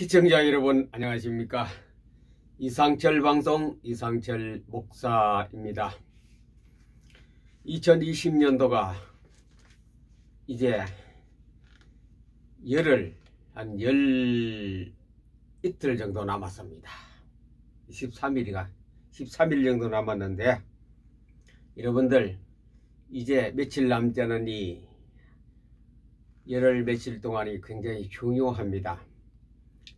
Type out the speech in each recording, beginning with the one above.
시청자 여러분 안녕하십니까. 이상철 방송 이상철 목사입니다. 2020년도가 이제 한 이틀 정도 남았습니다. 13일 정도 남았는데, 여러분들 이제 며칠 남지 않은 이 며칠 동안이 굉장히 중요합니다.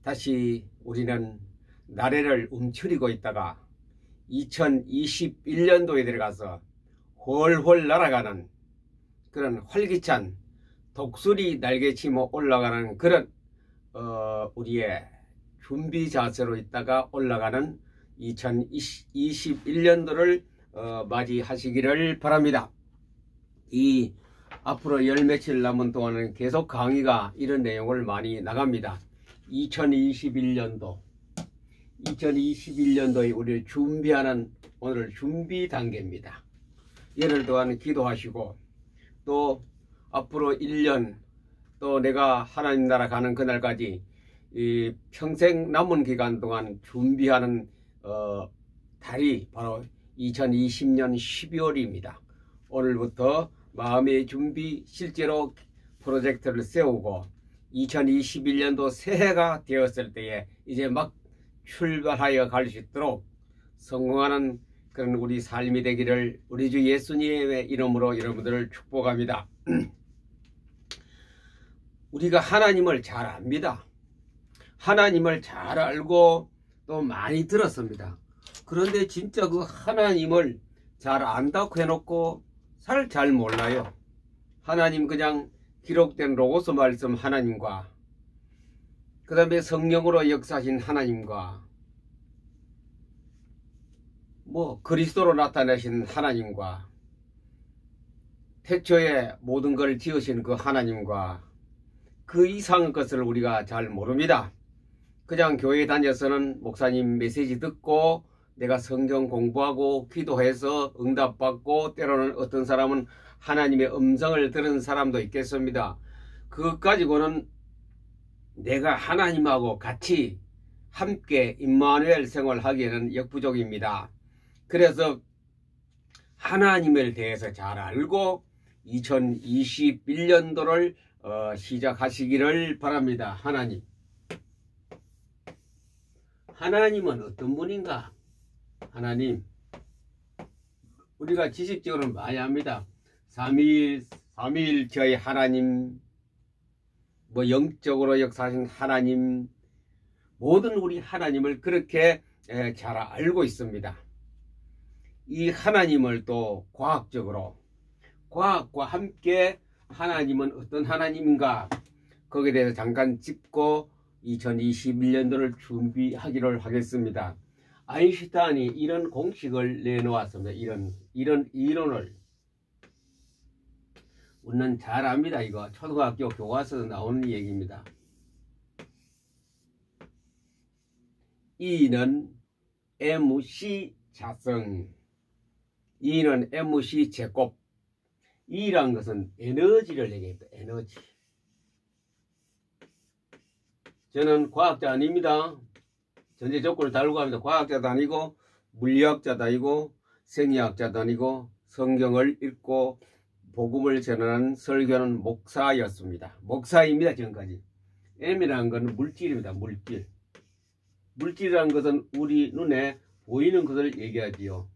다시 우리는 나래를 움츠리고 있다가 2021년도에 들어가서 훨훨 날아가는 그런 활기찬 독수리 날개치며 올라가는 그런 우리의 준비 자세로 있다가 올라가는 2021년도를 맞이하시기를 바랍니다. 이 앞으로 며칠 남은 동안은 계속 강의가 이런 내용을 많이 나갑니다. 2021년도에 우리를 준비하는 오늘 준비 단계입니다. 열흘 동안 기도하시고, 또 앞으로 1년, 또 내가 하나님 나라 가는 그날까지 이 평생 남은 기간 동안 준비하는 달이 바로 2020년 12월입니다. 오늘부터 마음의 준비, 실제로 프로젝트를 세우고 2021년도 새해가 되었을 때에 이제 막 출발하여 갈 수 있도록 성공하는 그런 우리 삶이 되기를 우리 주 예수님의 이름으로 여러분들을 축복합니다. 우리가 하나님을 잘 압니다. 하나님을 잘 알고 또 많이 들었습니다. 그런데 진짜 그 하나님을 잘 안다고 해놓고 잘 몰라요. 하나님 그냥 기록된 로고스 말씀 하나님과, 그 다음에 성령으로 역사하신 하나님과, 그리스도로 나타내신 하나님과, 태초에 모든 걸 지으신 그 하나님과 그 이상의 것을 우리가 잘 모릅니다. 그냥 교회 다녀서는 목사님 메시지 듣고 내가 성경 공부하고 기도해서 응답받고, 때로는 어떤 사람은 하나님의 음성을 들은 사람도 있겠습니다. 그것 가지고는 내가 하나님하고 같이 함께 임마누엘 생활하기에는 역부족입니다. 그래서 하나님에 대해서 잘 알고 2021년도를 시작하시기를 바랍니다. 하나님은 어떤 분인가? 하나님, 우리가 지식적으로는 많이 합니다. 삼위일체의 하나님, 영적으로 역사하신 하나님, 모든 우리 하나님을 그렇게 잘 알고 있습니다. 이 하나님을 또 과학과 함께 하나님은 어떤 하나님인가, 거기에 대해서 잠깐 짚고 2021년도를 준비하기를 하겠습니다. 아인슈타인이 이런 공식을 내놓았습니다. 이런 이론을 우리는 잘 압니다. 이거 초등학교 교과서에 나오는 얘기입니다. E는 mc 자성, E는 mc 제곱. E란 것은 에너지를 얘기합니다. 에너지. 저는 과학자 아닙니다. 전제 조건을 달고 합니다. 과학자도 아니고 물리학자도 아니고 생리학자도 아니고 성경을 읽고 복음을 전하는 설교하는 목사였습니다. 목사입니다. 지금까지. M이라는 것은 물질입니다. 물질이라는 것은 우리 눈에 보이는 것을 얘기하지요.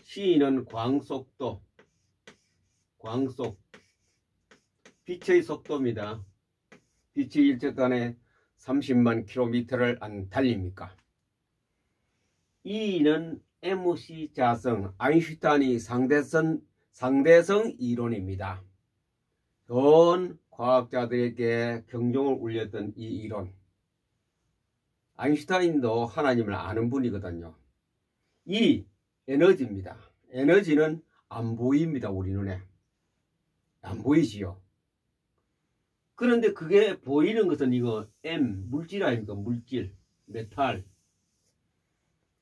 C는 광속도, 빛의 속도입니다. 빛이 1초간에 30만 킬로미터를 안 달립니까? E는 mc 자성, 아인슈타인이 상대성 이론입니다. 전 과학자들에게 경종을 울렸던 이 이론. 아인슈타인도 하나님을 아는 분이거든요. 이 에너지입니다. 에너지는 안 보입니다. 우리 눈에 안 보이지요. 그런데 그게 보이는 것은 이거 M, 물질 아닙니까? 물질, 메탈.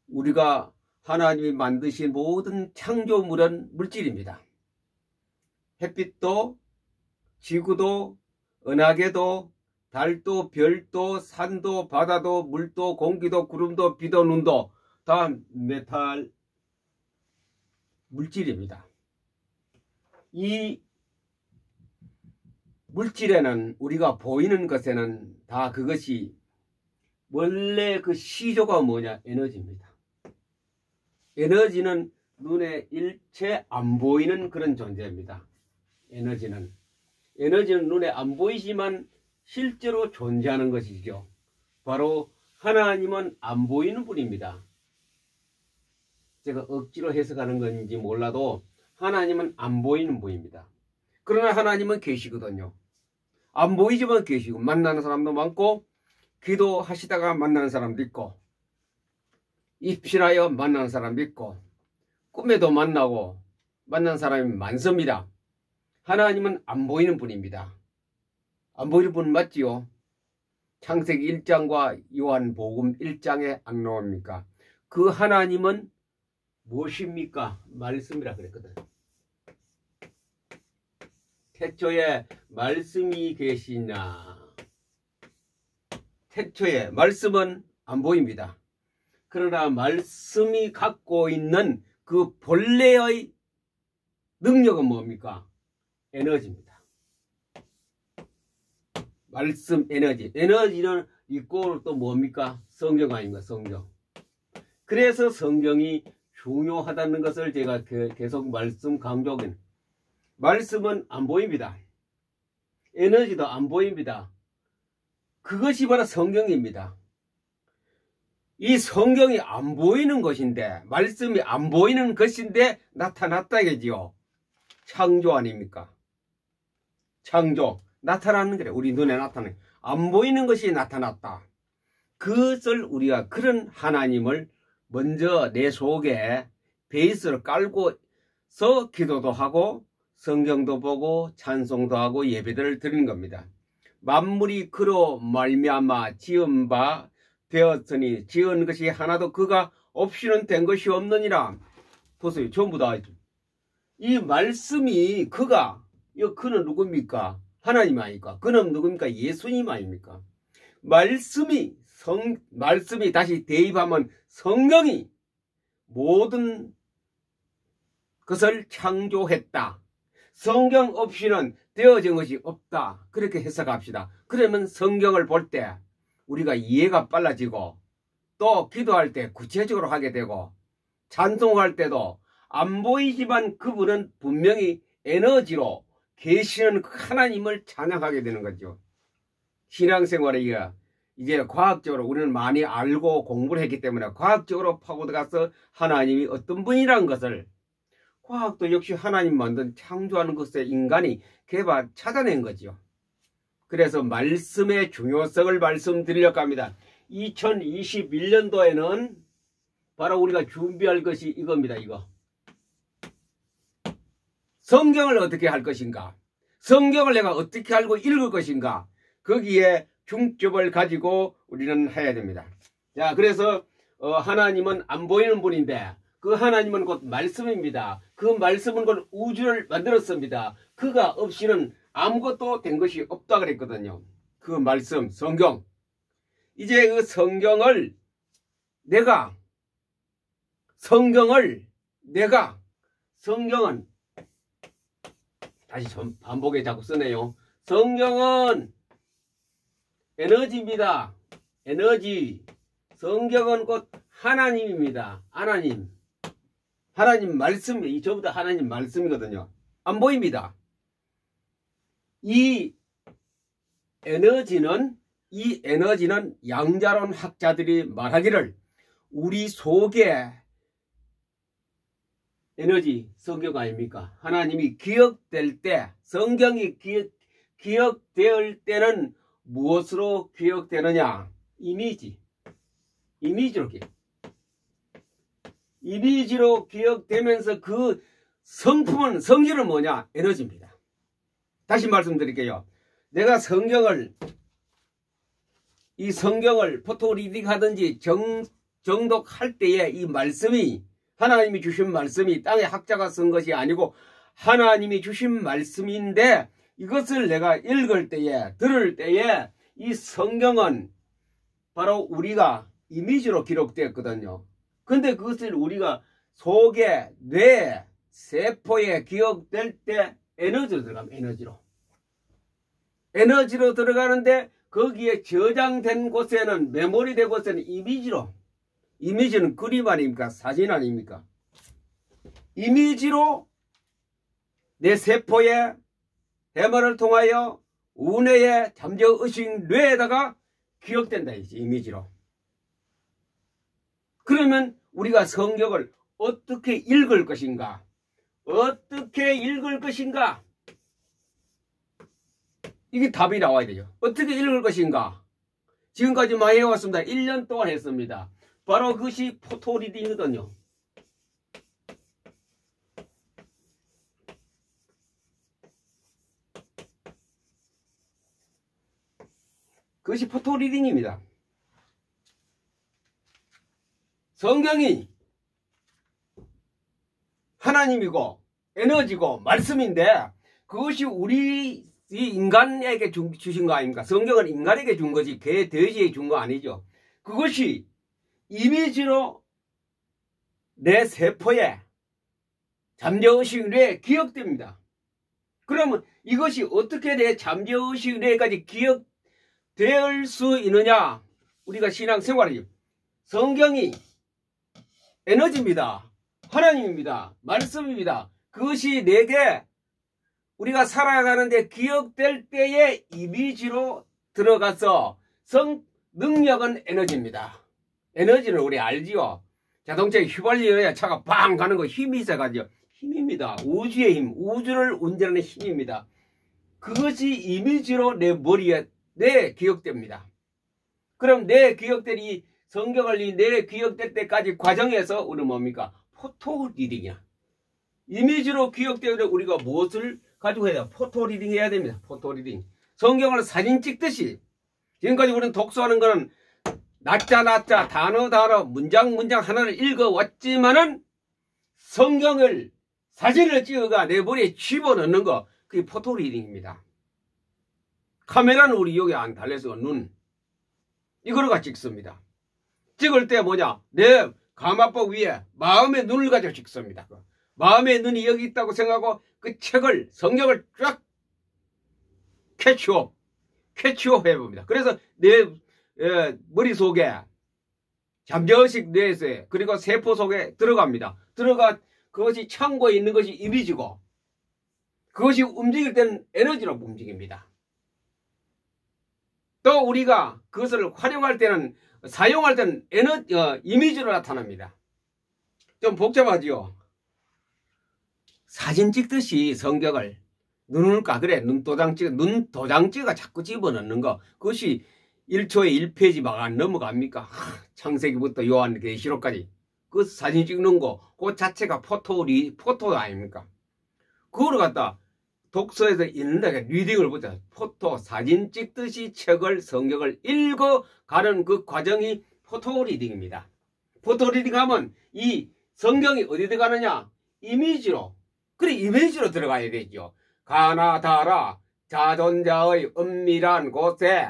우리가 하나님이 만드신 모든 창조물은 물질입니다. 햇빛도, 지구도, 은하계도, 달도 별도 산도 바다도 물도 공기도 구름도 비도 눈도 다 메탈 물질입니다. 이 물질에는 우리가 보이는 것에는 다 그것이 원래 그 시조가 뭐냐? 에너지입니다. 에너지는 눈에 일체 안 보이는 그런 존재입니다. 에너지는 눈에 안 보이지만 실제로 존재하는 것이죠. 바로 하나님은 안 보이는 분입니다. 제가 억지로 해석하는 건지 몰라도 하나님은 안 보이는 분입니다. 그러나 하나님은 계시거든요. 안 보이지만 계시고 만나는 사람도 많고 기도하시다가 만나는 사람도 있고 입실하여 만나는 사람도 있고 꿈에도 만나고 만난 사람이 많습니다. 하나님은 안 보이는 분입니다. 안 보이는 분 맞지요? 창세기 1장과 요한복음 1장에 안 나옵니까? 그 하나님은 무엇입니까? 말씀이라 그랬거든. 태초에 말씀이 계시냐? 태초에 말씀은 안 보입니다. 그러나 말씀이 갖고 있는 그 본래의 능력은 뭡니까? 에너지입니다. 말씀 에너지. 에너지는 있고 또 뭡니까? 성경 아닙니까? 성경. 그래서 성경이 중요하다는 것을 제가 계속 말씀 강조하긴. 말씀은 안 보입니다. 에너지도 안 보입니다. 그것이 바로 성경입니다. 이 성경이 안 보이는 것인데, 말씀이 안 보이는 것인데 나타났다 이거지요. 창조 아닙니까? 창조. 나타나는 거래. 우리 눈에 나타나는. 안 보이는 것이 나타났다. 그것을 우리가 그런 하나님을 먼저 내 속에 베이스를 깔고서 기도도 하고 성경도 보고 찬송도 하고 예배들을 드리는 겁니다. 만물이 그로 말미암아 지은 바 되었으니 지은 것이 하나도 그가 없이는 된 것이 없느니라. 보세요. 전부 다. 이 말씀이 그가, 그는 누굽니까? 하나님 아닙니까? 그는 누굽니까? 예수님 아닙니까? 말씀이 다시 대입하면 성령이 모든 것을 창조했다. 성경 없이는 되어진 것이 없다. 그렇게 해석합시다. 그러면 성경을 볼 때 우리가 이해가 빨라지고 또 기도할 때 구체적으로 하게 되고 찬송할 때도 안 보이지만 그분은 분명히 에너지로 계시는 하나님을 찬양하게 되는 거죠. 신앙생활에 이제 과학적으로 우리는 많이 알고 공부를 했기 때문에 과학적으로 파고들어가서 하나님이 어떤 분이라는 것을 과학도 역시 하나님 만든 창조하는 것에 인간이 찾아낸 거죠. 그래서 말씀의 중요성을 말씀드리려고 합니다. 2021년도에는 바로 우리가 준비할 것이 이겁니다. 이거. 성경을 어떻게 할 것인가? 성경을 내가 어떻게 알고 읽을 것인가? 거기에 중점을 가지고 우리는 해야 됩니다. 자, 그래서 하나님은 안 보이는 분인데 그 하나님은 곧 말씀입니다. 그 말씀은 곧 우주를 만들었습니다. 그가 없이는 아무것도 된 것이 없다 그랬거든요. 그 말씀, 성경. 이제 그 성경은 다시 반복에 자꾸 쓰네요. 성경은 에너지입니다. 에너지. 성경은 곧 하나님입니다. 하나님 말씀, 전부 다 하나님 말씀이거든요. 안 보입니다. 이 에너지는 양자론 학자들이 말하기를 우리 속에 에너지, 성경 아닙니까? 하나님이 기억될 때, 성경이 기억될 때는 무엇으로 기억되느냐? 이미지로 기억되면서 그 성질은 뭐냐? 에너지입니다. 다시 말씀드릴게요. 내가 이 성경을 포토 리딩 하든지 정독할 때에 이 말씀이 하나님이 주신 말씀이 땅의 학자가 쓴 것이 아니고 하나님이 주신 말씀인데 이것을 내가 읽을 때에 들을 때에 이 성경은 바로 우리가 이미지로 기록되었거든요. 근데 그것을 우리가 속에, 뇌, 세포에 기억될 때 에너지로 들어갑니다. 에너지로 들어가는데 거기에 저장된 곳에는, 메모리된 곳에는 이미지는 그림 아닙니까? 사진 아닙니까? 이미지로 내 세포에 해머를 통하여 우뇌에 잠재의식 뇌에다가 기억된다 이지, 이미지로. 그러면 우리가 성경을 어떻게 읽을 것인가? 이게 답이 나와야 되죠. 어떻게 읽을 것인가? 지금까지 많이 해왔습니다. 1년 동안 했습니다. 바로 그것이 포토리딩이거든요. 그것이 포토리딩입니다. 성경이 하나님이고 에너지고 말씀인데 그것이 우리 인간에게 주신 거 아닙니까? 성경은 인간에게 준 거지 개, 돼지에 준 거 아니죠. 그것이 이미지로 내 세포에 잠재의식 뇌에 기억됩니다. 그러면 이것이 어떻게 내 잠재의식 뇌까지 기억될 수 있느냐? 우리가 신앙생활이죠. 성경이 에너지입니다. 하나님입니다. 말씀입니다. 그것이 내게 우리가 살아가는데 기억될 때의 이미지로 들어가서 능력은 에너지입니다. 에너지는 우리 알지요. 자동차에 휘발유에 차가 빵 가는 거 힘이 있어가지고 힘입니다. 우주의 힘, 우주를 운전하는 힘입니다. 그것이 이미지로 내 머리에 기억됩니다. 그럼 내 기억될 이 성경을 내 기억될 때까지 과정에서 우리는 뭡니까? 포토리딩이야. 이미지로 기억되면 우리가 무엇을 가지고 해야 돼요? 포토리딩 해야 됩니다. 포토리딩. 성경을 사진 찍듯이 지금까지 우리는 독서하는 거는 낮자 단어 문장 하나를 읽어왔지만은 성경을 사진을 찍어가 내 머리에 집어넣는 거 그게 포토리딩입니다. 카메라는 우리 여기 안 달려서 눈 이거로가 찍습니다. 찍을 때 뭐냐? 내 가마복 위에 마음의 눈을 가지고 찍습니다. 마음의 눈이 여기 있다고 생각하고 그 책을 성경을 쫙 캐치업 해봅니다. 그래서 내 머릿속에 잠재의식 뇌에 그리고 세포 속에 들어갑니다. 그것이 창고에 있는 것이 이미지고 그것이 움직일 때는 에너지로 움직입니다. 또 우리가 그것을 활용할 때는 사용할 때는 이미지로 나타납니다. 좀 복잡하지요. 사진 찍듯이 성경을 눈도장 찍어가 자꾸 집어넣는 거 그것이 1초에 1페이지 막 안 넘어갑니까? 창세기부터 요한계시록까지 그 사진 찍는 거 그 자체가 포토 아닙니까? 그거를 갖다 독서에서 읽는다 리딩을 보자. 포토 사진 찍듯이 책을 성경을 읽어가는 그 과정이 포토리딩입니다. 포토리딩 하면 이 성경이 어디 들어가느냐? 이미지로. 그래 이미지로 들어가야 되죠. 가나다라 자존자의 은밀한 곳에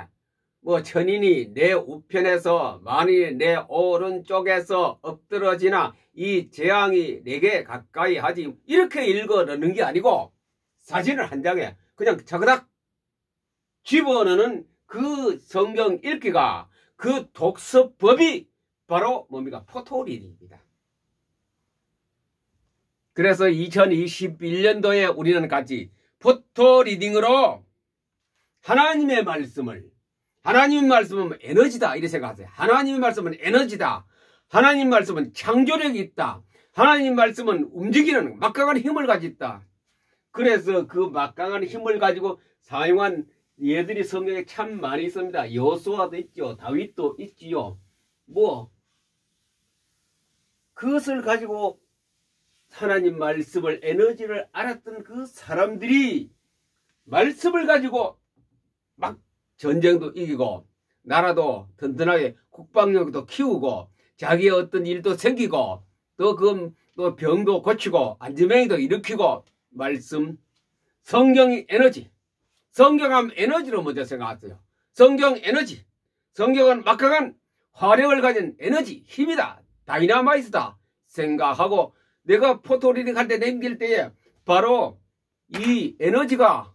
뭐 천인이 내 우편에서 만일 내 오른쪽에서 엎드러지나 이 재앙이 내게 가까이 하지 이렇게 읽어 넣는 게 아니고 사진을 한 장에 그냥 자그닥 집어넣는 그 성경 읽기가 그 독서법이 바로 뭡니까? 포토리딩입니다. 그래서 2021년도에 우리는 같이 포토리딩으로 하나님의 말씀은 에너지다 이렇게 생각하세요. 하나님의 말씀은 에너지다. 하나님 말씀은 창조력이 있다. 하나님 말씀은 움직이는 막강한 힘을 가지고 있다. 그래서 그 막강한 힘을 가지고 사용한 예들이 성경에 참 많이 있습니다. 여호수아도 있죠. 다윗도 있지요. 그것을 가지고 하나님 말씀을 에너지를 알았던 그 사람들이 말씀을 가지고 막 전쟁도 이기고 나라도 든든하게 국방력도 키우고 자기의 어떤 일도 생기고 또 병도 고치고 안전병도 일으키고 말씀 성경이 에너지 성경하면 에너지로 먼저 생각했어요. 성경 에너지. 성경은 막강한 화력을 가진 에너지, 힘이다. 다이나마이트다. 생각하고 내가 포토리딩 할 때 넘길 때에 바로 이 에너지가,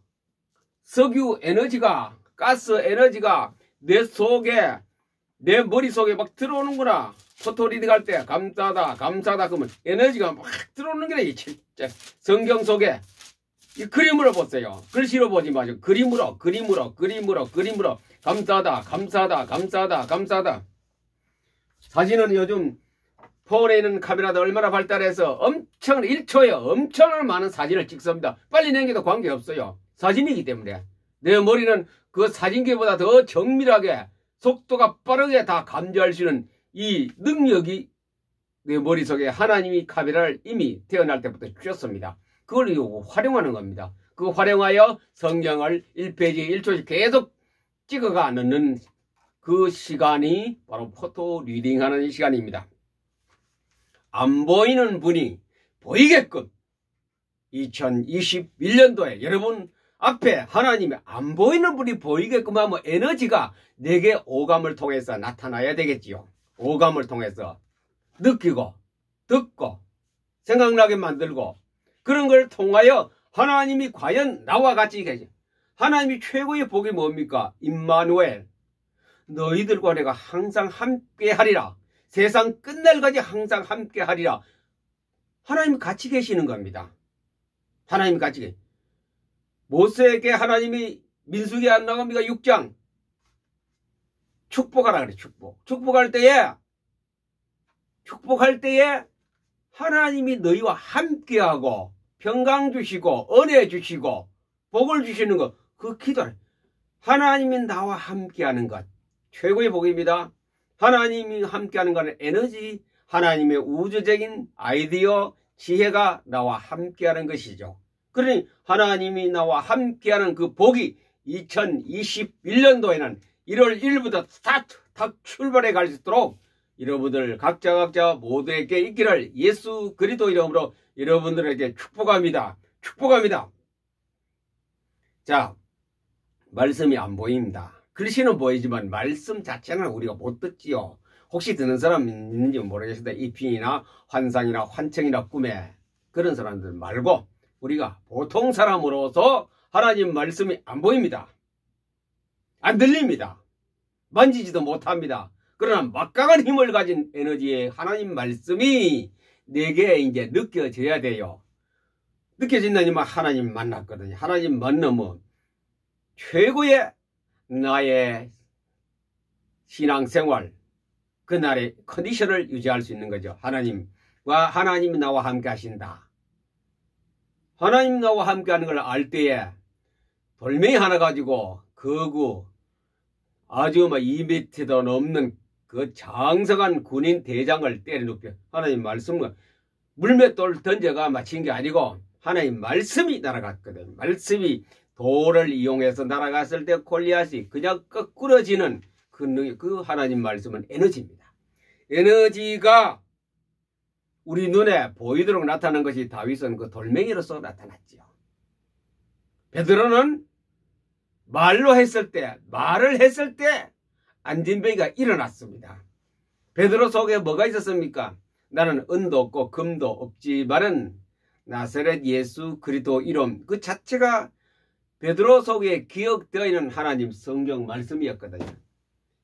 석유 에너지가, 가스 에너지가 내 속에, 내 머릿속에 막 들어오는구나. 포토리딩 할 때 감사하다 감사하다 그러면 에너지가 막 들어오는 거래. 진짜 성경 속에 이 그림으로 보세요. 글씨로 보지 마시고 그림으로 감사하다 감사하다 감사하다 감사하다. 사진은 요즘 폰에 있는 카메라도 얼마나 발달해서 엄청 1초에 엄청난 많은 사진을 찍습니다. 빨리 내기도 관계없어요. 사진이기 때문에 내 머리는 그 사진기보다 더 정밀하게 속도가 빠르게 다 감지할 수 있는 이 능력이 내 머릿속에 하나님이 카메라를 이미 태어날 때부터 주셨습니다. 그걸 활용하는 겁니다. 그 활용하여 성경을 1페이지 1초씩 계속 찍어가 넣는 그 시간이 바로 포토 리딩하는 시간입니다. 안 보이는 분이 보이게끔 2021년도에 여러분 앞에 하나님이 안 보이는 분이 보이게끔 하면 에너지가 내게 오감을 통해서 나타나야 되겠지요. 오감을 통해서 느끼고 듣고 생각나게 만들고 그런 걸 통하여 하나님이 과연 나와 같이 계시. 하나님이 최고의 복이 뭡니까? 임마누엘. 너희들과 내가 항상 함께 하리라. 세상 끝날까지 항상 함께 하리라. 하나님이 같이 계시는 겁니다. 하나님이 같이 계시. 모세에게 하나님이 민수기 안 나갑니까? 6장. 축복하라 그래. 축복할 때에 하나님이 너희와 함께하고 평강 주시고 은혜 주시고 복을 주시는 것, 그 기도를. 하나님이 나와 함께하는 것 최고의 복입니다. 하나님이 함께하는 것은 에너지, 하나님의 우주적인 아이디어, 지혜가 나와 함께하는 것이죠. 그러니 하나님이 나와 함께하는 그 복이 2021년도에는 1월 1일부터 스타트 딱 출발해 갈 수 있도록 여러분들 각자 모두에게 있기를 예수 그리스도 이름으로 여러분들에게 축복합니다. 축복합니다. 자, 말씀이 안 보입니다. 글씨는 보이지만 말씀 자체는 우리가 못 듣지요. 혹시 듣는 사람 있는지 모르겠습니다. 이핑이나 환상이나 환청이나 꿈에 그런 사람들 말고 우리가 보통 사람으로서 하나님 말씀이 안 보입니다. 안 들립니다. 만지지도 못합니다. 그러나 막강한 힘을 가진 에너지의 하나님 말씀이 내게 이제 느껴져야 돼요. 느껴진다니만 하나님 만났거든요. 하나님 만나면 최고의 나의 신앙생활, 그날의 컨디션을 유지할 수 있는 거죠. 하나님이 나와 함께 하신다. 하나님 나와 함께 하는 걸 알 때에 돌멩이 하나 가지고 거구 아주 2m도 넘는 그 장성한 군인 대장을 때려 눕혀 하나님 말씀과 물맷돌 던져가 맞힌 게 아니고 하나님 말씀이 날아갔거든. 말씀이 돌을 이용해서 날아갔을 때 골리앗이 그냥 거꾸러지는 그 하나님 말씀은 에너지입니다. 에너지가 우리 눈에 보이도록 나타난 것이 다윗은 그 돌멩이로서 나타났지요. 베드로는 말을 했을 때 안진뱅이가 일어났습니다. 베드로 속에 뭐가 있었습니까? 나는 은도 없고 금도 없지만은 나사렛 예수 그리스도 이름 그 자체가 베드로 속에 기억되어 있는 하나님 성경 말씀이었거든요.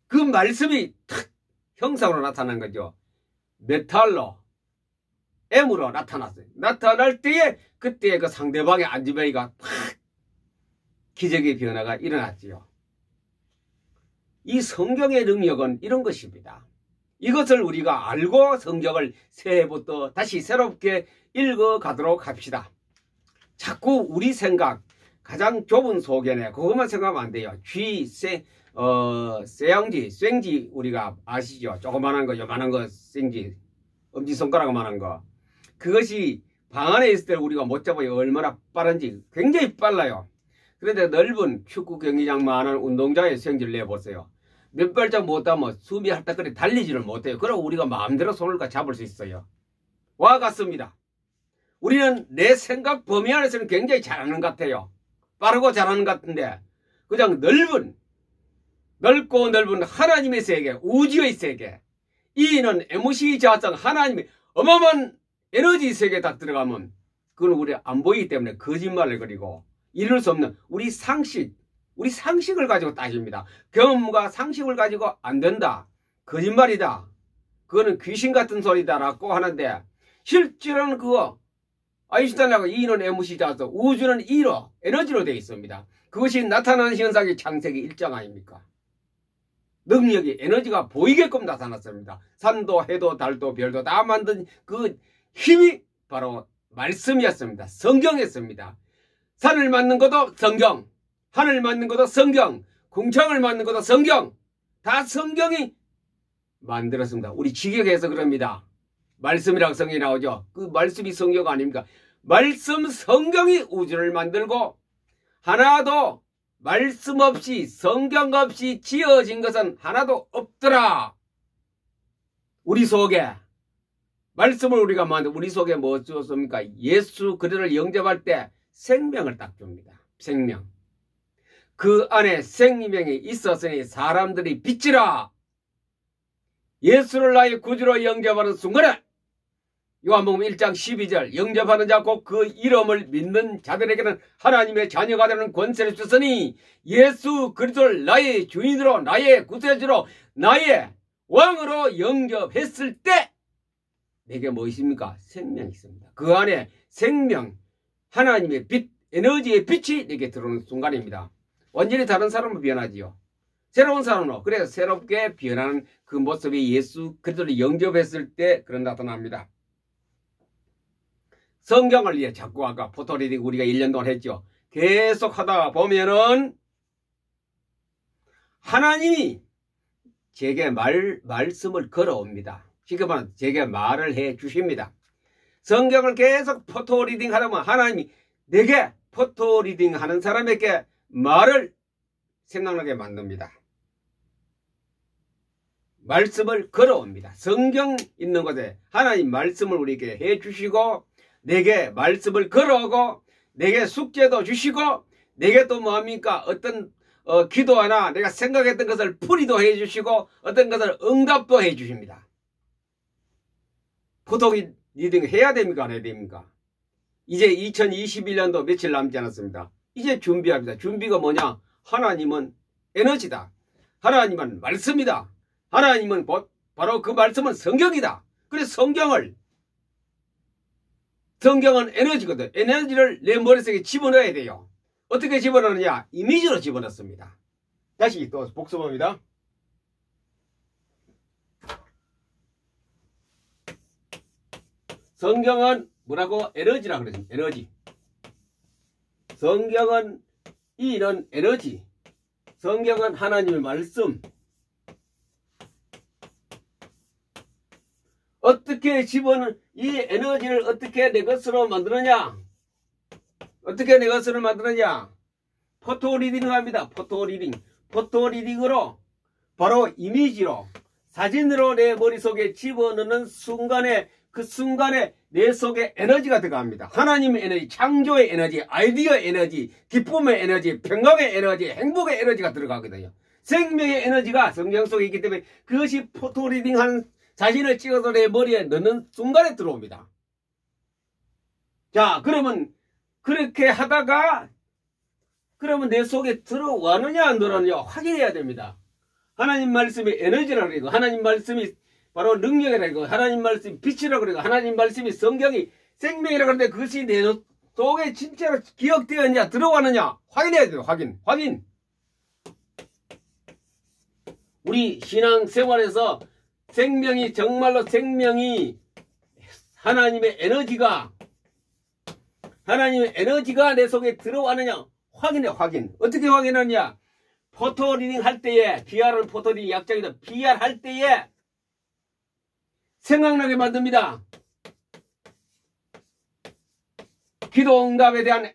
그 말씀이 탁 형상으로 나타난 거죠. 메탈로 M으로 나타났어요. 나타날 때에 그때 그 상대방의 안진뱅이가 탁 기적의 변화가 일어났지요. 이 성경의 능력은 이런 것입니다. 이것을 우리가 알고 성경을 새해부터 다시 새롭게 읽어가도록 합시다. 자꾸 우리 생각, 가장 좁은 소견에 그것만 생각하면 안 돼요. 쇠양지 우리가 아시죠? 조그만한 거, 요만한 거, 생지, 엄지손가락만한 거. 그것이 방 안에 있을 때 우리가 못 잡아요. 얼마나 빠른지. 굉장히 빨라요. 그런데 넓은 축구 경기장만한 운동장에 생지를 내보세요. 몇 발짝 못하면 숨이 헐떡거리 달리지를 못해요. 그럼 우리가 마음대로 손을 잡을 수 있어요. 와 같습니다. 우리는 내 생각 범위 안에서는 굉장히 잘하는 것 같아요. 빠르고 잘하는 것 같은데 그냥 넓은 넓고 넓은 하나님의 세계, 우주의 세계, 이는 MC 자성 하나님의 어마어마한 에너지 세계에 딱 들어가면 그건 우리 안 보이기 때문에 거짓말을 그리고 이룰 수 없는 우리 상식을 가지고 따집니다. 경험과 상식을 가지고 안 된다. 거짓말이다. 그거는 귀신 같은 소리다라고 하는데 실제로는 그거 아인슈타인하고 E는 MC 자성, 우주는 E로 에너지로 되어 있습니다. 그것이 나타나는 현상이 창세기 1장 아닙니까? 능력이 에너지가 보이게끔 나타났습니다. 산도 해도 달도 별도 다 만든 그 힘이 바로 말씀이었습니다. 성경이었습니다. 산을 만든 것도 성경, 하늘 만든 것도 성경, 궁창을 만든 것도 성경, 다 성경이 만들었습니다. 우리 직역해서 그럽니다. 말씀이라고 성경이 나오죠. 그 말씀이 성경 아닙니까? 말씀 성경이 우주를 만들고 하나도 말씀 없이 성경 없이 지어진 것은 하나도 없더라. 우리 속에 말씀을 우리가 만들 우리 속에 뭐 주었습니까? 예수 그리스도를 영접할 때 생명을 딱 줍니다. 생명. 그 안에 생명이 있었으니 사람들이 빛이라. 예수를 나의 구주로 영접하는 순간에 요한복음 1장 12절 영접하는 자 곧 그 이름을 믿는 자들에게는 하나님의 자녀가 되는 권세를 주셨으니 예수 그리스도를 나의 주인으로 나의 구세주로 나의 왕으로 영접했을 때 내게 뭐 있습니까? 생명이 있습니다. 그 안에 생명, 하나님의 빛, 에너지의 빛이 내게 들어오는 순간입니다. 완전히 다른 사람으로 변하지요. 새로운 사람으로. 그래서 새롭게 변하는 그 모습이 예수 그리스도를 영접했을 때 그런 나타납니다. 성경을 위해 자꾸 아까 포토리딩 우리가 1년 동안 했죠. 계속 하다가 보면은 하나님이 제게 말씀을 걸어옵니다. 쉽게 말하면 제게 말을 해 주십니다. 성경을 계속 포토리딩 하다 보면 하나님이 내게 포토리딩 하는 사람에게 말을 생각나게 만듭니다. 말씀을 걸어옵니다. 성경 있는 곳에 하나님 말씀을 우리에게 해 주시고 내게 말씀을 걸어오고 내게 숙제도 주시고 내게 또 뭐합니까? 어떤 기도하나 내가 생각했던 것을 풀이도 해 주시고 어떤 것을 응답도 해 주십니다. 포토리딩 해야 됩니까? 안 해야 됩니까? 이제 2021년도 며칠 남지 않았습니다. 이제 준비합니다. 준비가 뭐냐? 하나님은 에너지다. 하나님은 말씀이다. 하나님은 바로 그 말씀은 성경이다. 그래서 성경은 에너지거든. 에너지를 내 머릿속에 집어넣어야 돼요. 어떻게 집어넣느냐? 이미지로 집어넣습니다. 다시 또 복습합니다. 성경은 뭐라고? 에너지라고 그랬습니다. 에너지. 성경은 이는 에너지. 성경은 하나님의 말씀. 어떻게 집어넣는 이 에너지를 어떻게 내 것으로 만드느냐? 어떻게 내 것으로 만드느냐? 포토리딩을 합니다. 포토리딩으로 바로 이미지로 사진으로 내 머릿속에 집어넣는 순간에 그 순간에 내 속에 에너지가 들어갑니다. 하나님의 에너지, 창조의 에너지, 아이디어의 에너지, 기쁨의 에너지, 평강의 에너지, 행복의 에너지가 들어가거든요. 생명의 에너지가 성경 속에 있기 때문에 그것이 포토리딩하는 사진을 찍어서 내 머리에 넣는 순간에 들어옵니다. 자, 그러면 그렇게 하다가 그러면 내 속에 들어왔느냐 안 들어왔느냐 확인해야 됩니다. 하나님 말씀이 에너지라고 그러고 하나님 말씀이 바로 능력이라고 그러고 하나님 말씀이 빛이라고 그러고 하나님 말씀이 성경이 생명이라고 하는데 그것이 내 속에 진짜로 기억되었냐 들어왔느냐 확인해야 돼요. 확인. 우리 신앙생활에서 생명이 정말로 생명이 하나님의 에너지가 내 속에 들어왔느냐 확인. 어떻게 확인하느냐? 포토리딩 할 때에 PR은 포토리딩 약자이다. PR 할 때에 생각나게 만듭니다. 기도 응답에 대한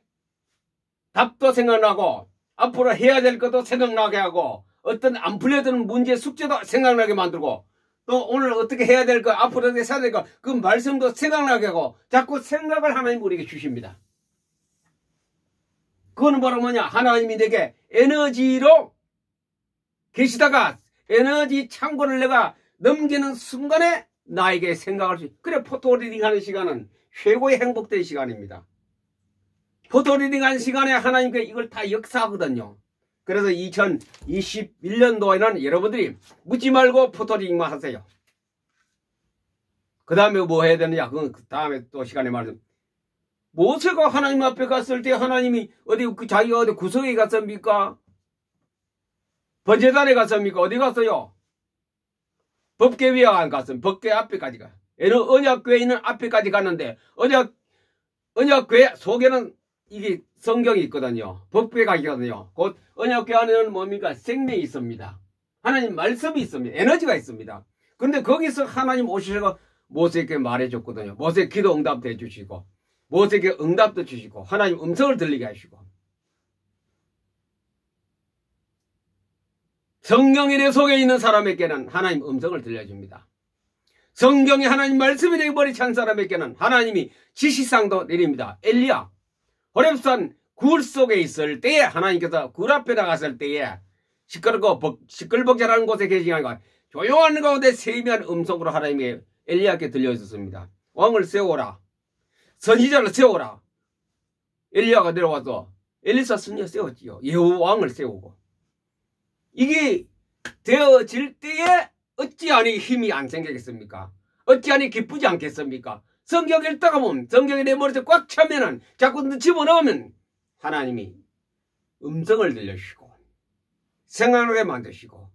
답도 생각나고 앞으로 해야 될 것도 생각나게 하고 어떤 안 풀려드는 문제 숙제도 생각나게 만들고 또 오늘 어떻게 해야 될 거 앞으로 어떻게 살아야 될 거 그 말씀도 생각나게 하고 자꾸 생각을 하나님 우리에게 주십니다. 그거는 바로 뭐냐? 하나님이 내게 에너지로 계시다가 에너지 창고를 내가 넘기는 순간에 나에게 생각할 수 있어요. 그래 포토리딩 하는 시간은 최고의 행복된 시간입니다. 포토리딩 하는 시간에 하나님께 이걸 다 역사하거든요. 그래서 2021년도에는 여러분들이 묻지 말고 포토리딩만 하세요. 그 다음에 뭐 해야 되느냐? 그건 그 다음에 또 시간에 말씀. 모세가 하나님 앞에 갔을 때 하나님이 자기가 어디 구석에 갔습니까? 번제단에 갔습니까? 어디 갔어요? 법궤 위에 안 갔습니다. 법궤 앞에까지 가. 얘는 언약궤에 있는 앞에까지 갔는데 언약궤 속에는 이게 성경이 있거든요. 법궤가 있거든요. 곧 언약궤 안에는 뭡니까? 생명이 있습니다. 하나님 말씀이 있습니다. 에너지가 있습니다. 그런데 거기서 하나님 오시셔서 모세에게 말해줬거든요. 모세 기도 응답도 해주시고 모세에게 응답도 주시고 하나님 음성을 들리게 하시고 성경이 내 속에 있는 사람에게는 하나님 음성을 들려줍니다. 성경이 하나님 말씀이 되어버린 한 사람에게는 하나님이 지시상도 내립니다. 엘리야 호렙산 굴 속에 있을 때에 하나님께서 굴 앞에 나갔을 때에 시끌벅적하는 곳에 계시지 않고 조용한 가운데 세미한 음성으로 하나님의 엘리야께 들려있었습니다. 왕을 세워라. 선지자를 세워라. 엘리야가 내려와서 엘리사 선지자 세웠지요. 예후 왕을 세우고. 이게 되어질 때에 어찌하니 힘이 안 생기겠습니까? 어찌하니 기쁘지 않겠습니까? 성경 읽다가 보면 성경이 내 머리에 꽉 차면은 자꾸 집어넣으면 하나님이 음성을 들려주시고 생각나게 만드시고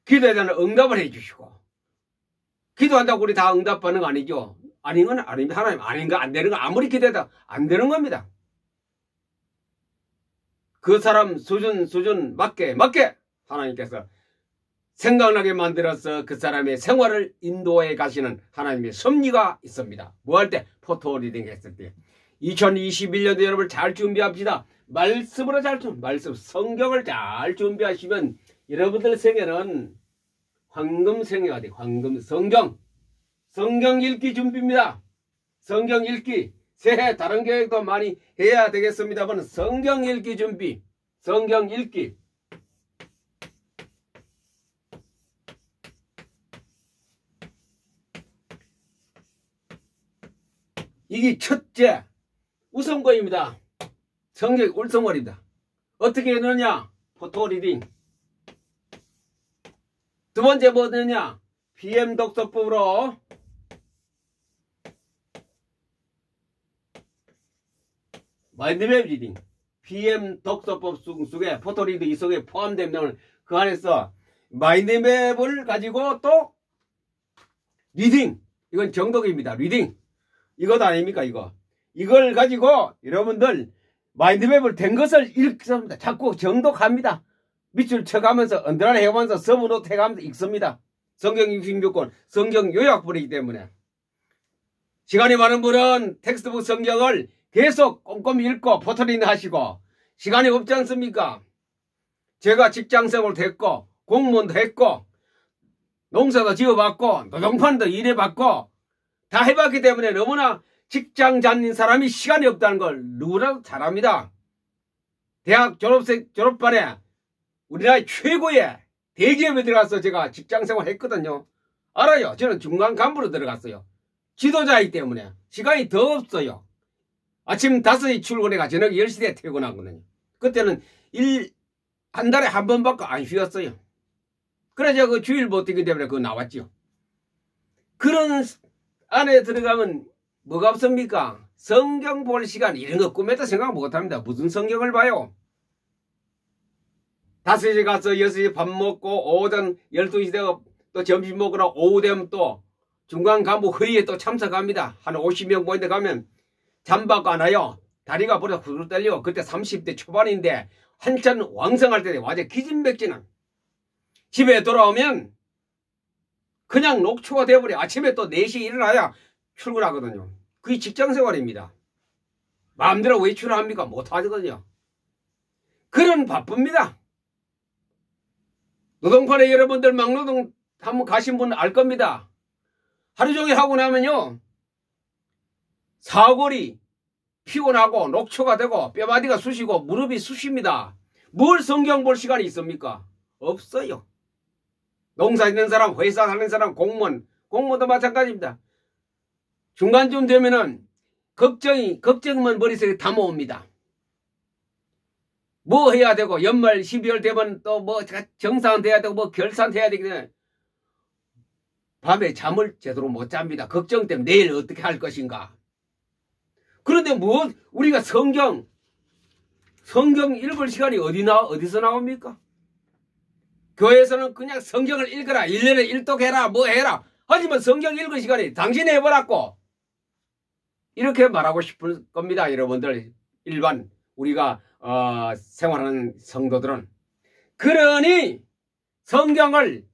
기도에 대한 응답을 해주시고 기도한다고 우리 다 응답하는 거 아니죠? 아닌 건 아닙니다. 하나님 아닌가 안 되는 거 아무리 기도해도 안 되는 겁니다. 그 사람 수준 맞게 하나님께서 생각나게 만들어서 그 사람의 생활을 인도해 가시는 하나님의 섭리가 있습니다. 뭐 할 때? 포토리딩 했을 때. 2021년도 여러분 잘 준비합시다. 말씀으로 말씀 성경을 잘 준비하시면 여러분들 생애는 황금 생애가 돼. 황금 성경 읽기 준비입니다. 성경 읽기 새해 다른 계획도 많이 해야 되겠습니다만 성경 읽기 준비 성경 읽기 이게 첫째 우선권입니다. 성경 우선권입니다. 어떻게 해놓느냐? 포토리딩. 두 번째 뭐 되느냐? PM 독서법으로 마인드맵 리딩. PM 독서법 속에 포토리딩 이 속에 포함되면 그 안에서 마인드맵을 가지고 또 리딩. 이건 정독입니다. 리딩. 이것 아닙니까 이거. 이걸 가지고 여러분들 마인드맵을 된 것을 읽습니다. 자꾸 정독합니다. 밑줄 쳐가면서 언더라인 해가면서 서브노트 해가면서 읽습니다. 성경 66권 성경 요약본이기 때문에 시간이 많은 분은 텍스트북 성경을 계속 꼼꼼히 읽고 포토리딩 하시고 시간이 없지 않습니까? 제가 직장생활도 했고 공무원도 했고 농사도 지어봤고 노동판도 일해봤고 다 해봤기 때문에 너무나 직장 다닌 사람이 시간이 없다는 걸 누구라도 잘 압니다. 대학 졸업반에 우리나라의 최고의 대기업에 들어가서 제가 직장생활 했거든요. 알아요. 저는 중간 간부로 들어갔어요. 지도자이기 때문에 시간이 더 없어요. 아침 5시 출근해가 저녁 10시에 퇴근하거든요. 그때는 한 달에 한 번밖에 안 쉬었어요. 그래서 그 주일 버티기 때문에 그거 나왔죠. 그런 안에 들어가면 뭐가 없습니까? 성경 볼 시간 이런 거 꿈에도 생각 못합니다. 무슨 성경을 봐요? 5시에 가서 6시에 밥 먹고 오전 12시 되고 또 점심 먹으러 오후 되면 또 중간 간부 회의에 또 참석합니다. 한 50명 모인데 가면 잠바가 안 와요. 다리가 벌써 후들 떨리고 그때 30대 초반인데 한참 왕성할 때 완전 기진맥진한 집에 돌아오면 그냥 녹초가 되어버려. 아침에 또 4시에 일어나야 출근하거든요. 그게 직장생활입니다. 마음대로 외출을 합니까? 못하거든요. 그런 바쁩니다. 노동판에 여러분들 막노동 한번 가신 분 알 겁니다. 하루 종일 하고 나면요. 사골이 피곤하고 녹초가 되고 뼈마디가 쑤시고 무릎이 쑤십니다. 뭘 성경 볼 시간이 있습니까? 없어요. 농사 짓는 사람, 회사 다니는 사람, 공무원도 마찬가지입니다. 중간쯤 되면은 걱정만 머릿속에 담아옵니다. 뭐 해야 되고, 연말 12월 되면 또 뭐 정산돼야 되고, 뭐 결산돼야 되기 때문에 밤에 잠을 제대로 못 잡니다. 걱정 때문에 내일 어떻게 할 것인가. 그런데 뭐 우리가 성경 읽을 시간이 어디서 나옵니까? 교회에서는 그냥 성경을 읽어라, 1년에 일독해라, 뭐 해라. 하지만 성경 읽을 시간이 당신이 해보라고. 이렇게 말하고 싶을 겁니다. 여러분들, 일반 우리가 생활하는 성도들은. 그러니 성경을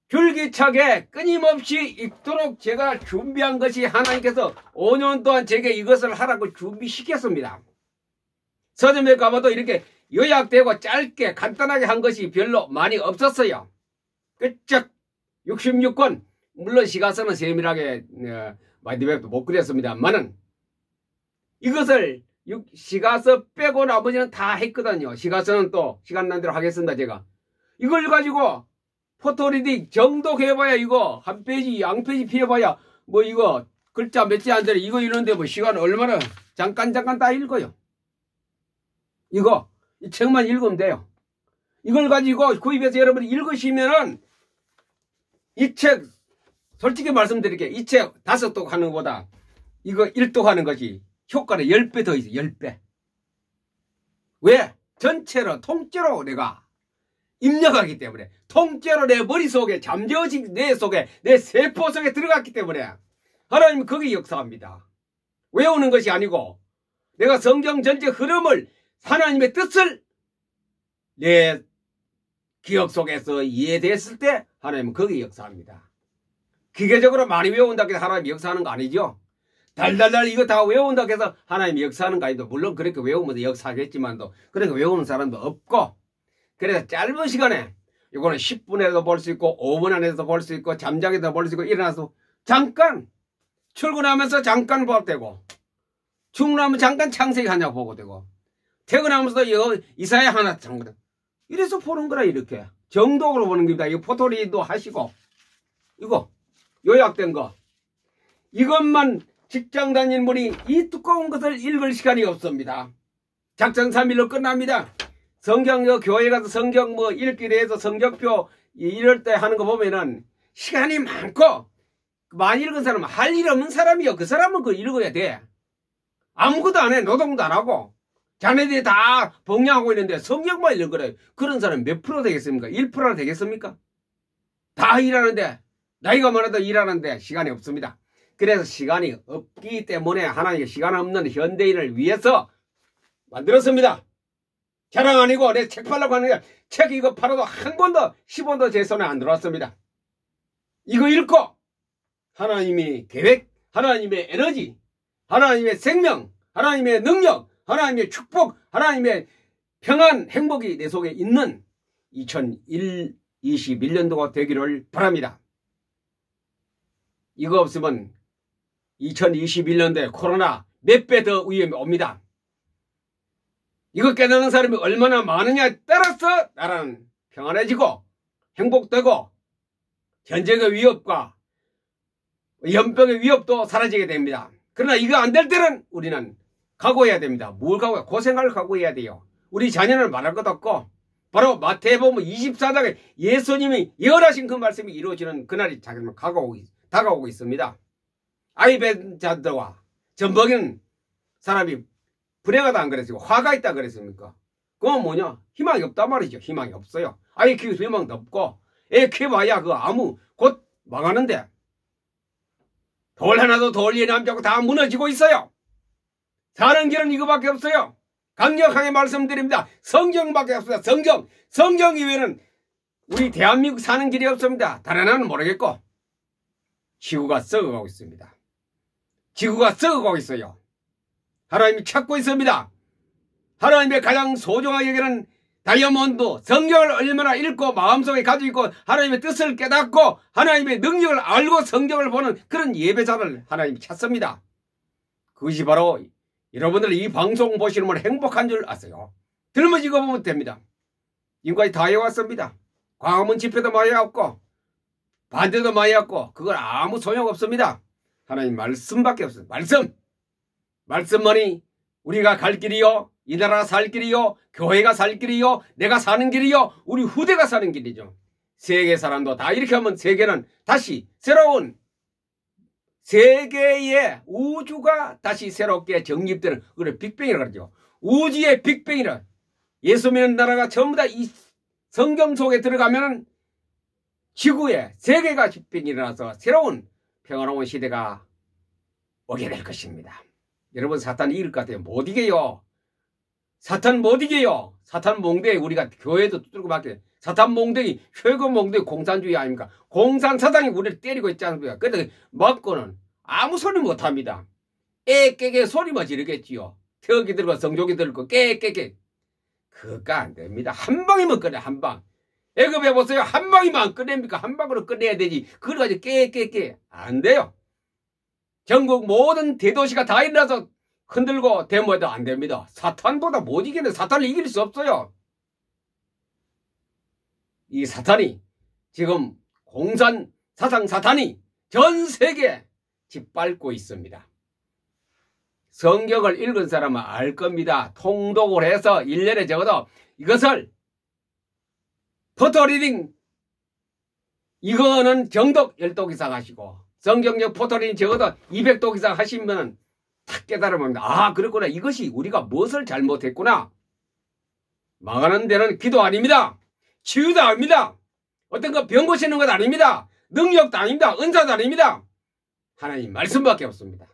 줄기차게 끊임없이 읽도록 제가 준비한 것이, 하나님께서 5년 동안 제게 이것을 하라고 준비시켰습니다. 서점에 가봐도 이렇게 요약되고 짧게 간단하게 한 것이 별로 많이 없었어요. 끝짝 66권, 물론 시가서는 세밀하게 마디백도 못 그렸습니다만은 이것을 시가서 빼고 나머지는 다 했거든요. 시가서는 또 시간 난 대로 하겠습니다. 제가 이걸 가지고 포토리딩 정독해봐야 이거 한 페이지 양 페이지 피해봐야 뭐 이거 글자 몇 지 안 되네. 이거 이런데 뭐 시간 얼마나 잠깐 다 읽어요. 이거 이 책만 읽으면 돼요. 이걸 가지고 구입해서 여러분이 읽으시면은 이 책, 솔직히 말씀드릴게요. 이 책 5독 하는 것보다 이거 1독 하는 것이 효과는 10배 더 있어요. 10배. 왜? 전체로 통째로 내가 입력하기 때문에, 통째로 내 머릿속에, 잠재워진 내 속에, 내 세포 속에 들어갔기 때문에 하나님은 거기 역사합니다. 외우는 것이 아니고 내가 성경 전체 흐름을, 하나님의 뜻을 내 기억 속에서 이해됐을 때 하나님은 거기 역사합니다. 기계적으로 많이 외운다고 해서 하나님이 역사하는 거 아니죠. 달달달 이거 다 외운다고 해서 하나님이 역사하는 거 아니죠. 물론 그렇게 외우면 역사하겠지만도 그렇게 외우는 사람도 없고, 그래서 짧은 시간에 이거는 10분에도 볼 수 있고 5분 안에도 볼 수 있고 잠자기도 볼 수 있고, 일어나서 잠깐 출근하면서 잠깐 봐도 되고, 출근하면 잠깐 창세기 하나 보고 되고, 퇴근하면서도 이사야 하나 잠깐, 이래서 보는 거라. 이렇게 정독으로 보는 겁니다. 이거 포토리도 하시고, 이거 요약된 거, 이것만 직장 다니는 분이 이 두꺼운 것을 읽을 시간이 없습니다. 작정 3일로 끝납니다. 성경, 교회 가서 성경 뭐 읽기로 해서 성경표 이럴 때 하는 거 보면은 시간이 많고, 많이 읽은 사람은 할 일 없는 사람이요. 그 사람은 그거 읽어야 돼. 아무것도 안 해. 노동도 안 하고. 자네들이 다 봉양하고 있는데 성경만 읽는 거래요. 그런 사람 몇 프로 되겠습니까? 1%나 되겠습니까? 다 일하는데, 나이가 많아도 일하는데 시간이 없습니다. 그래서 시간이 없기 때문에 하나님의 시간 없는 현대인을 위해서 만들었습니다. 자랑 아니고 내 책 팔라고 하는 게, 책 이거 팔아도 한 번도 10원도 제 손에 안 들어왔습니다. 이거 읽고 하나님의 계획, 하나님의 에너지, 하나님의 생명, 하나님의 능력, 하나님의 축복, 하나님의 평안, 행복이 내 속에 있는 2021년도가 되기를 바랍니다. 이거 없으면 2021년도에 코로나 몇 배 더 위험이 옵니다. 이거 깨닫는 사람이 얼마나 많으냐에 따라서 나라는 평안해지고 행복되고 전쟁의 위협과 연병의 위협도 사라지게 됩니다. 그러나 이거 안 될 때는 우리는 각오해야 됩니다. 뭘 각오해야? 고생할 각오해야 돼요. 우리 자녀는 말할 것도 없고, 바로 마태복음 24장에 예수님이 예언하신 그 말씀이 이루어지는 그날이 다가오고 있습니다. 아이 뵌 자들과 젖먹이는 사람이 불행하다 안 그랬어요? 화가 있다 그랬습니까? 그건 뭐냐? 희망이 없단 말이죠. 희망이 없어요. 아이 키워서 희망도 없고, 애 키워봐야 곧 망하는데, 돌 하나도 돌 위에 남지 않고 다 무너지고 있어요. 사는 길은 이거밖에 없어요. 강력하게 말씀드립니다. 성경밖에 없습니다. 성경 이외에는 우리 대한민국 사는 길이 없습니다. 다른 나라는 모르겠고, 지구가 썩어가고 있습니다. 지구가 썩어가고 있어요. 하나님이 찾고 있습니다. 하나님의 가장 소중하게 여기는 다이아몬드, 성경을 얼마나 읽고 마음속에 가지고 있고 하나님의 뜻을 깨닫고 하나님의 능력을 알고 성경을 보는 그런 예배자를 하나님이 찾습니다. 그것이 바로 여러분들 이 방송 보시는 분 행복한 줄 아세요? 들으면 이거 보면 됩니다. 지금까지 다 해왔습니다. 광화문 집회도 많이 왔고 반대도 많이 왔고 그건 아무 소용없습니다. 하나님 말씀밖에 없어요. 말씀만이 우리가 갈 길이요, 이 나라가 살 길이요, 교회가 살 길이요, 내가 사는 길이요, 우리 후대가 사는 길이죠. 세계 사람도 다 이렇게 하면 세계는 다시 새로운 세계의 우주가 다시 새롭게 정립되는 그걸 빅뱅이라고 그러죠. 우주의 빅뱅이라. 예수 믿는 나라가 전부 다 이 성경 속에 들어가면 지구에 세계가 빅뱅이 일어나서 새로운 평화로운 시대가 오게 될 것입니다. 여러분 사탄이 이길 것 같아요. 못 이겨요. 사탄 못 이겨요. 사탄 몽둥이 우리가 교회도 뚫고 밖에 사탄 몽둥이 최고 몽둥이 공산주의 아닙니까? 공산 사상이 우리를 때리고 있지 않습니까? 그런데 맞고는 아무 소리 못합니다. 깨깨깨 소리만 지르겠지요. 태극기 들고 성조기 들고 깨깨깨 그거 안 됩니다. 한 방이면 꺼내 한 방. 애급해 보세요. 한 방이면 꺼냅니까? 한 방으로 꺼내야 되지. 그걸 가지고 깨깨깨 안 돼요. 전국 모든 대도시가 다 일어나서 흔들고 데모해도 안 됩니다. 사탄보다 못 이기는 사탄을 이길 수 없어요. 이 사탄이 지금 공산 사상 사탄이 전 세계에 짓밟고 있습니다. 성경을 읽은 사람은 알 겁니다. 통독을 해서 1년에 적어도 이것을 포토리딩 이거는 정독 10독 이상 하시고 성경적 포토리딩 적어도 200독 이상 하시면 탁 깨달으면 아 그렇구나. 이것이 우리가 무엇을 잘못했구나. 망하는 데는 기도 아닙니다. 치유도 아닙니다. 어떤 거 병 고치는 것 아닙니다. 능력도 아닙니다. 은사도 아닙니다. 하나님 말씀밖에 없습니다.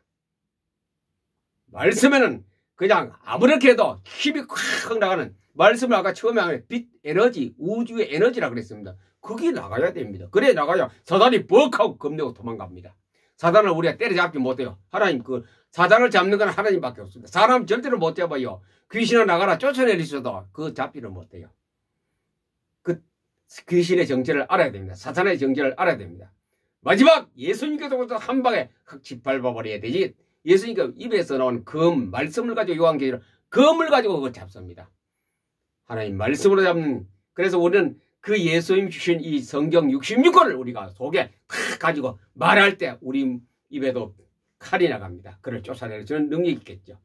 말씀에는 그냥 아무렇게 해도 힘이 콱 나가는 말씀을 아까 처음에 하면 빛 에너지 우주의 에너지라 그랬습니다. 그게 나가야 됩니다. 그래 나가야 사단이 뻑하고 겁내고 도망갑니다. 사단을 우리가 때려잡지 못해요. 하나님 그 사단을 잡는 건 하나님밖에 없습니다. 사람 절대로 못 잡아요. 귀신을 나가라 쫓아내리셔도 그 잡지를 못해요. 그 귀신의 정체를 알아야 됩니다. 사탄의 정체를 알아야 됩니다. 마지막 예수님께서 한 방에 확 짓밟아버려야 되지. 예수님께서 입에서 나온 검 말씀을 가지고 요한계시록 검을 가지고 그걸 잡습니다. 하나님 말씀으로 잡는 그래서 우리는 그 예수님 주신 이 성경 66권을 우리가 속에 탁 가지고 말할 때 우리 입에도 칼이 나갑니다. 그를 쫓아내는 저는 능력이 있겠죠.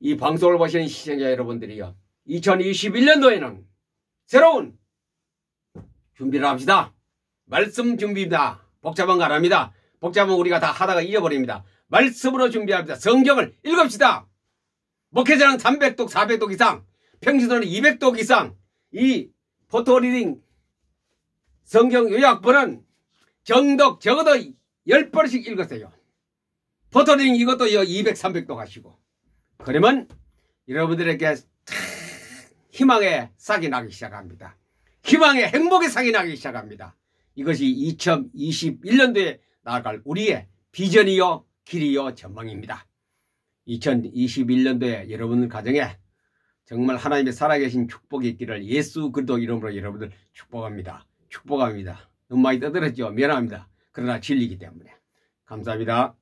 이 방송을 보시는 시청자 여러분들이요. 2021년도에는 새로운 준비를 합시다. 말씀 준비입니다. 복잡한 거 안 합니다. 복잡한 우리가 다 하다가 잊어버립니다. 말씀으로 준비합니다. 성경을 읽읍시다. 목회자는 300독, 400독 이상, 평신도는 200독 이상, 이 포토리딩 성경 요약본은 정독 적어도 10번씩 읽으세요. 포토리딩 이것도 200, 300독 하시고. 그러면 여러분들에게 희망의 싹이 나기 시작합니다. 희망의 행복의 싹이 나기 시작합니다. 이것이 2021년도에 나아갈 우리의 비전이요 길이요 전망입니다. 2021년도에 여러분 가정에 정말 하나님의 살아계신 축복이 있기를 예수 그리스도 이름으로 여러분들 축복합니다. 축복합니다. 너무 많이 떠들었죠. 미안합니다. 그러나 진리이기 때문에 감사합니다.